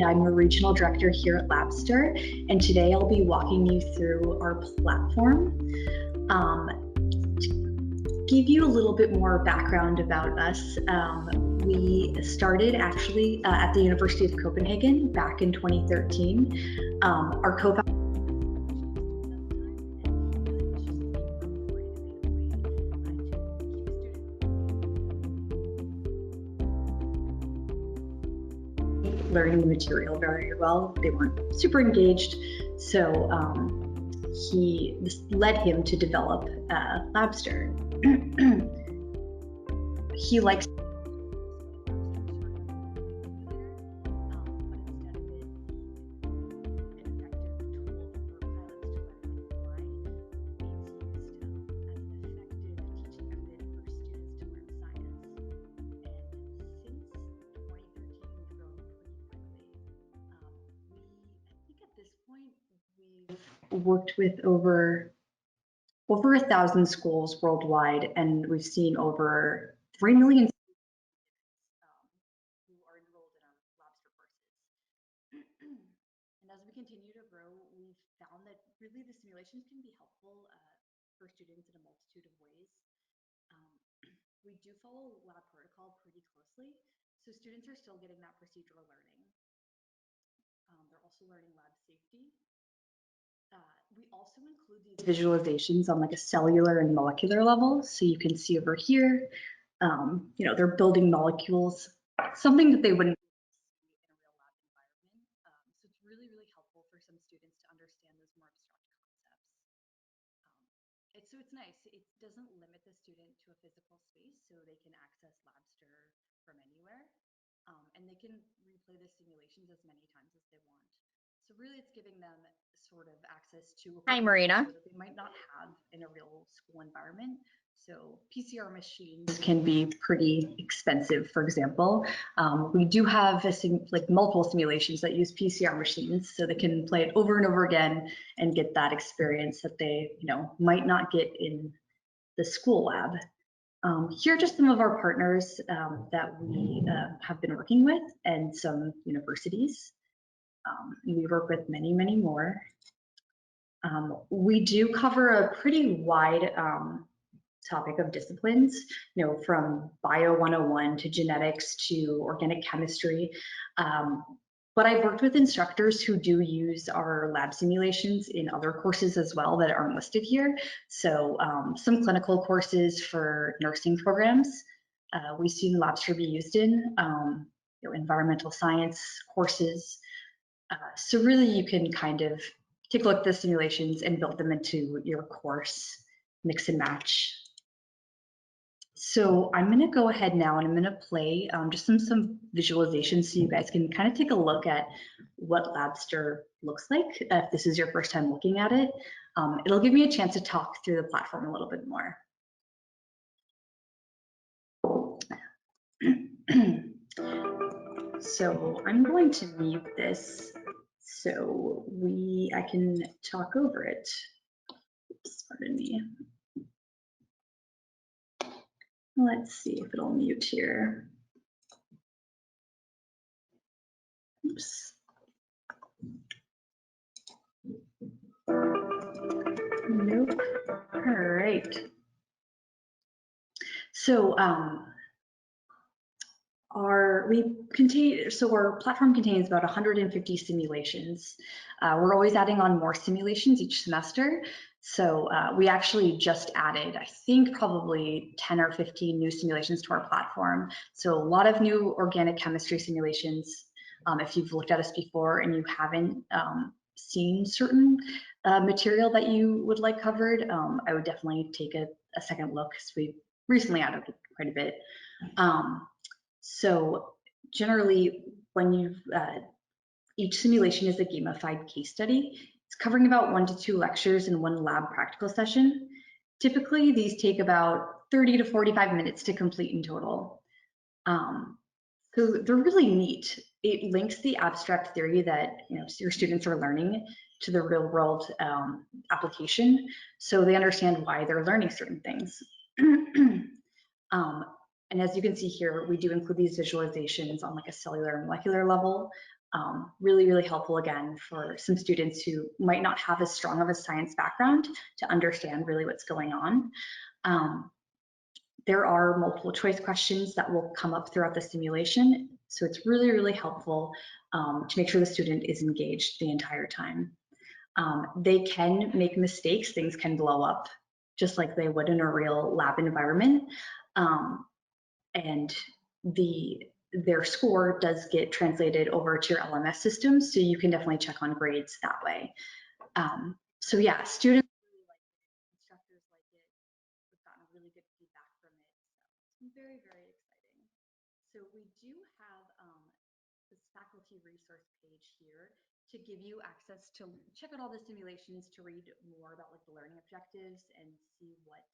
I'm a regional director here at Labster, and today I'll be walking you through our platform. To give you a little bit more background about us, we started actually at the University of Copenhagen back in 2013. Our co-founder learning the material very well. They weren't super engaged, so this led him to develop Labster. He likes worked with over 1,000 schools worldwide, and we've seen over 3 million students who are enrolled in our Labster courses. And as we continue to grow, we've found that really the simulations can be helpful for students in a multitude of ways. We do follow lab protocol pretty closely, so students are still getting that procedural learning. They're also learning lab safety. We also include these visualizations on like a cellular and molecular level. So you can see over here, they're building molecules, something that they wouldn't see in a real lab environment. So it's really, really helpful for some students to understand those more abstract concepts. So it's nice. It doesn't limit the student to a physical space, so they can access Labster from anywhere. And they can replay the simulations as many times as they want. So really it's giving them sort of access to Hi, Marina. that they might not have in a real school environment. So PCR machines can be pretty expensive, for example. We do have multiple simulations that use PCR machines, so they can play it over and over again and get that experience that they might not get in the school lab. Here are just some of our partners that we have been working with, and some universities. We work with many, many more. We do cover a pretty wide topic of disciplines, from Bio 101 to genetics to organic chemistry. But I've worked with instructors who do use our lab simulations in other courses as well that aren't listed here. So some clinical courses for nursing programs, we've seen Labster be used in, environmental science courses. So really you can kind of take a look at the simulations and build them into your course, mix and match. So I'm going to go ahead now and I'm going to play just some visualizations so you guys can kind of take a look at what Labster looks like if this is your first time looking at it. It'll give me a chance to talk through the platform a little bit more. So I'm going to mute this so I can talk over it. Oops, pardon me. Let's see if it'll mute here. Oops. Nope. All right. So our platform contains about 150 simulations. We're always adding on more simulations each semester. So we actually just added, I think, probably 10 or 15 new simulations to our platform. So a lot of new organic chemistry simulations. If you've looked at us before and you haven't seen certain material that you would like covered, I would definitely take a second look, because we recently added quite a bit. So generally, when each simulation is a gamified case study. It's covering about 1 to 2 lectures in one lab practical session. Typically, these take about 30 to 45 minutes to complete in total. So they're really neat. It links the abstract theory that your students are learning to the real world application, so they understand why they're learning certain things. And as you can see here, we do include these visualizations on like a cellular and molecular level. Really, really helpful again for some students who might not have as strong of a science background to understand really what's going on. There are multiple choice questions that will come up throughout the simulation. So it's really, really helpful to make sure the student is engaged the entire time. They can make mistakes, things can blow up just like they would in a real lab environment. And their score does get translated over to your LMS system, so you can definitely check on grades that way. So yeah, students really like it, instructors like it. We've gotten really good feedback from it, so it's very, very exciting. So we do have this faculty resource page here to give you access to check out all the simulations, to read more about like the learning objectives and see what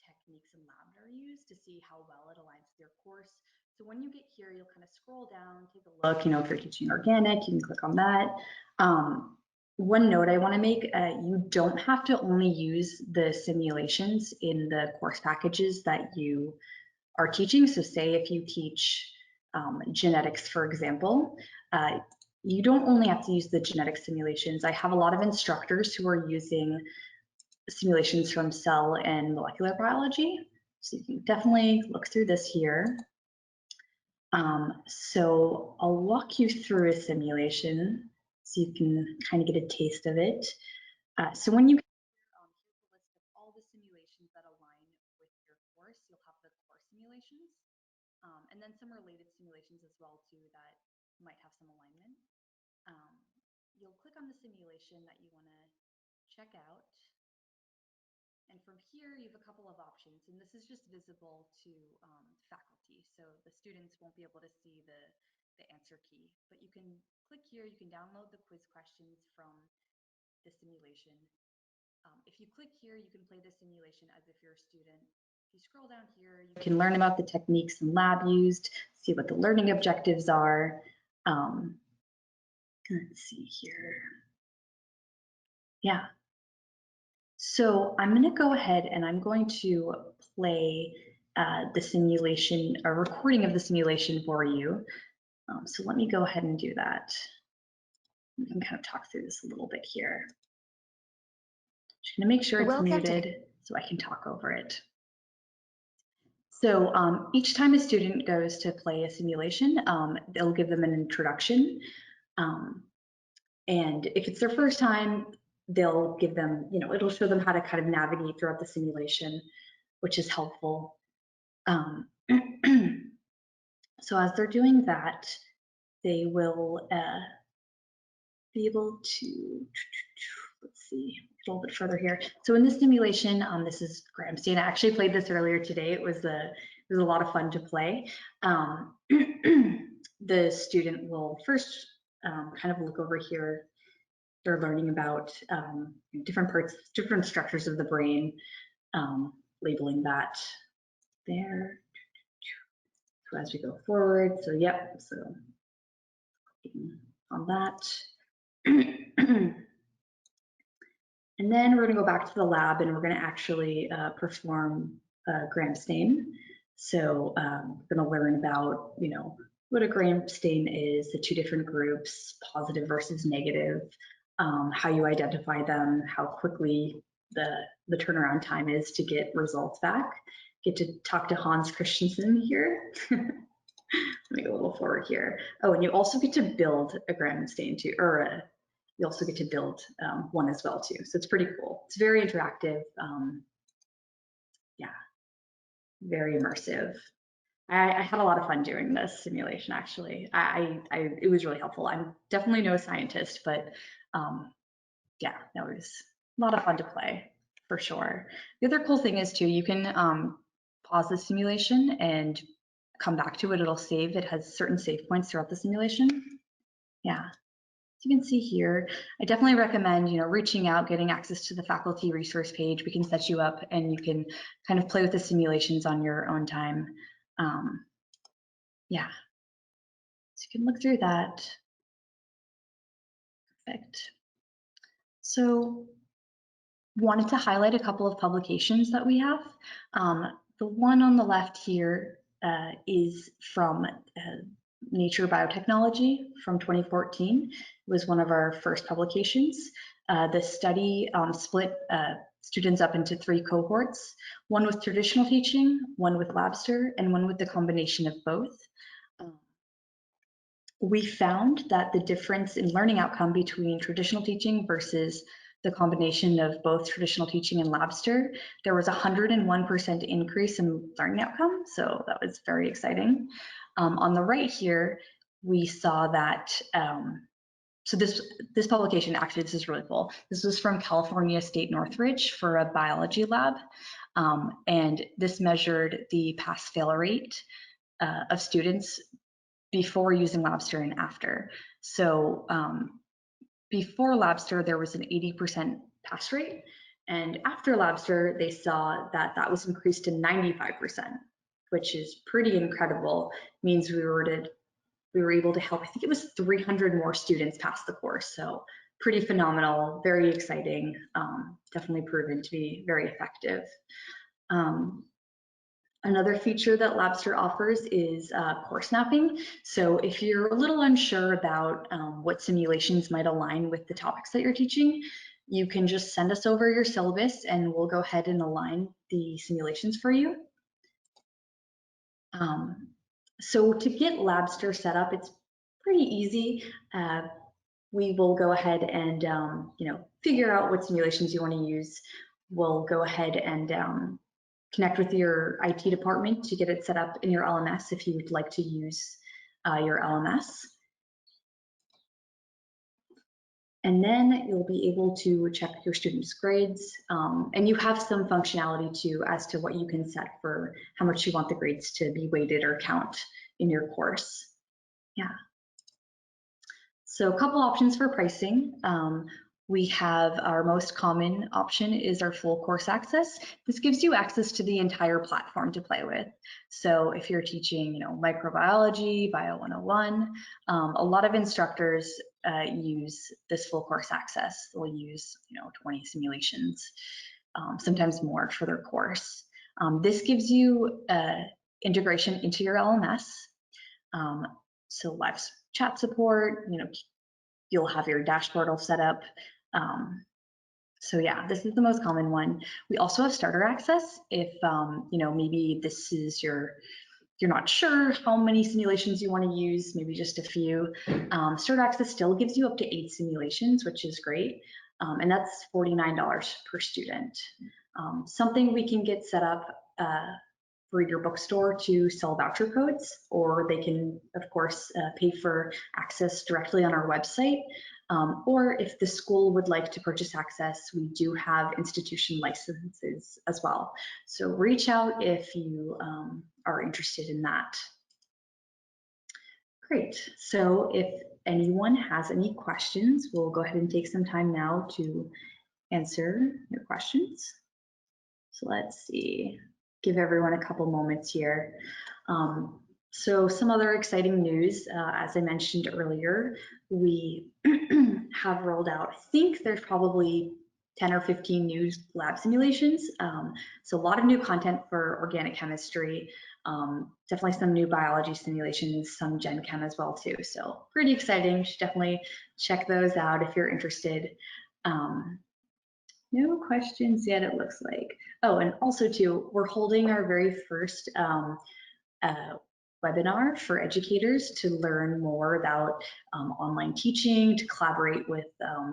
techniques and labs are used, to see how well it aligns with your course. So when you get here, you'll kind of scroll down, take a look. If you're teaching organic, you can click on that. One note I want to make, you don't have to only use the simulations in the course packages that you are teaching. So say if you teach genetics, for example, you don't only have to use the genetic simulations. I have a lot of instructors who are using simulations from cell and molecular biology. So you can definitely look through this here. So I'll walk you through a simulation so you can kind of get a taste of it. So when you here's a list of all the simulations that align with your course, you'll have the course simulations, and then some related simulations as well too that might have some alignment. You'll click on the simulation that you want to check out. And from here, you have a couple of options, and this is just visible to faculty, so the students won't be able to see the answer key. But you can click here, you can download the quiz questions from the simulation. If you click here, you can play the simulation as if you're a student. If you scroll down here, you can learn about the techniques and lab used, see what the learning objectives are. Let's see here. Yeah. So I'm going to go ahead and I'm going to play the simulation, a recording of the simulation for you. So let me go ahead and do that. We can kind of talk through this a little bit here. Just going to make sure it's muted so I can talk over it. So each time a student goes to play a simulation, they'll give them an introduction. And if it's their first time, they'll give them, it'll show them how to kind of navigate throughout the simulation, which is helpful. So as they're doing that, they will be able to, let's see, a little bit further here. So in this simulation, this is Graham Stain. I actually played this earlier today. It was a lot of fun to play. The student will first kind of look over here. They're learning about different parts, different structures of the brain, labeling that there. So as we go forward, so yep, so on that. And then we're going to go back to the lab and we're going to actually perform Graham stain. So we're going to learn about, what a Graham stain is, the two different groups, positive versus negative, how you identify them, how quickly the turnaround time is to get results back. Get to talk to Hans Christensen here. Let me go a little forward here. Oh, and you also get to build a Graham stain too, or you also get to build one as well too. So it's pretty cool. It's very interactive. Yeah, very immersive. I had a lot of fun doing this simulation actually. It was really helpful. I'm definitely no scientist, but yeah, that was a lot of fun to play for sure. The other cool thing is too, you can pause the simulation and come back to it. It'll save. It has certain save points throughout the simulation. Yeah. You can see here, I definitely recommend, reaching out, getting access to the faculty resource page. We can set you up and you can kind of play with the simulations on your own time. Yeah, so you can look through that. Perfect. So wanted to highlight a couple of publications that we have. The one on the left here is from Nature Biotechnology from 2014. It was one of our first publications. The study split students up into 3 cohorts, one with traditional teaching, one with Labster, and one with the combination of both. We found that the difference in learning outcome between traditional teaching versus the combination of both traditional teaching and Labster, there was 101% increase in learning outcome, so that was very exciting. On the right here, we saw that, so this publication, actually, this is really cool. This was from California State Northridge for a biology lab, and this measured the pass-fail rate of students before using Labster and after. So before Labster, there was an 80% pass rate, and after Labster, they saw that that was increased to 95%, which is pretty incredible. It means we were able to help, I think it was 300 more students pass the course. So pretty phenomenal, very exciting, definitely proven to be very effective. Another feature that Labster offers is course mapping. So if you're a little unsure about what simulations might align with the topics that you're teaching, you can just send us over your syllabus and we'll go ahead and align the simulations for you. So to get Labster set up, it's pretty easy. We will go ahead and figure out what simulations you want to use. We'll go ahead and connect with your IT department to get it set up in your LMS if you would like to use your LMS. And then you'll be able to check your students' grades. And you have some functionality too as to what you can set for how much you want the grades to be weighted or count in your course. Yeah. So a couple options for pricing. We have our most common option is our full course access. This gives you access to the entire platform to play with. So if you're teaching, microbiology, Bio 101, a lot of instructors use this full course access. They'll use, 20 simulations, sometimes more for their course. This gives you integration into your LMS. So live chat support, you'll have your dashboard all set up. So yeah, this is the most common one. We also have starter access if maybe this is you're not sure how many simulations you want to use, maybe just a few. Starter access still gives you up to 8 simulations, which is great, and that's $49 per student. Something we can get set up for your bookstore to sell voucher codes, or they can, of course, pay for access directly on our website. Or if the school would like to purchase access, we do have institution licenses as well. So reach out if you are interested in that. Great. So if anyone has any questions, we'll go ahead and take some time now to answer your questions. So let's see. Give everyone a couple moments here. So some other exciting news, as I mentioned earlier, we have rolled out, I think there's probably 10 or 15 new lab simulations. So a lot of new content for organic chemistry, definitely some new biology simulations, some Gen Chem as well too. So pretty exciting, you should definitely check those out if you're interested. No questions yet, it looks like. Oh, and also too, we're holding our very first webinar for educators to learn more about online teaching, to collaborate with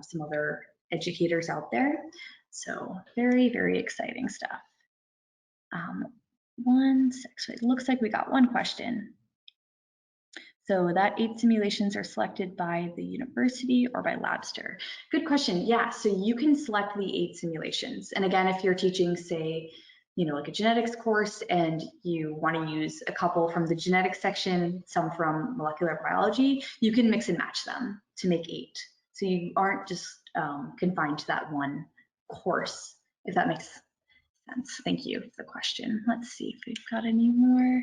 some other educators out there. So very, very exciting stuff. One sec, so it looks like we got one question. So that 8 simulations are selected by the university or by Labster. Good question. Yeah, so you can select the 8 simulations. And again, if you're teaching, say, like a genetics course and you want to use a couple from the genetics section, some from molecular biology, you can mix and match them to make 8. So you aren't just confined to that one course, if that makes sense. Thank you for the question. Let's see if we've got any more.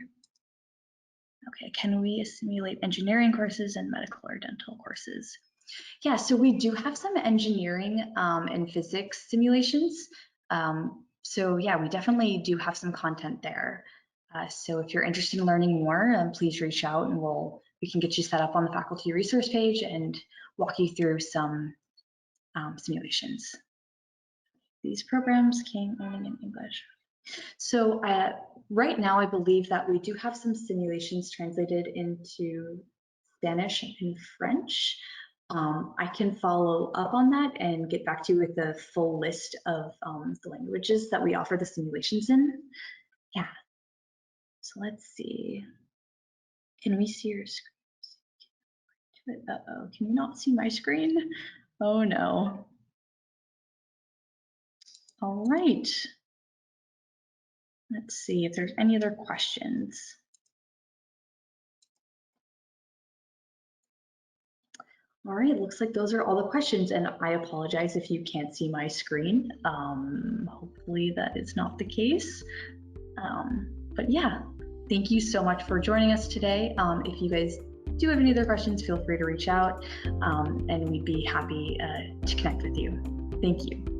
Okay, can we simulate engineering courses and medical or dental courses? Yeah, so we do have some engineering and physics simulations. So yeah, we definitely do have some content there. So if you're interested in learning more, please reach out and we can get you set up on the faculty resource page and walk you through some simulations. These programs came only in English. So right now, I believe that we do have some simulations translated into Spanish and French. I can follow up on that and get back to you with the full list of the languages that we offer the simulations in. Yeah. So let's see. Can we see your screen? Uh-oh, can you not see my screen? Oh no. All right. Let's see if there's any other questions. All right, looks like those are all the questions, and I apologize if you can't see my screen. Hopefully that is not the case. But yeah, thank you so much for joining us today. If you guys do have any other questions, feel free to reach out, and we'd be happy to connect with you. Thank you.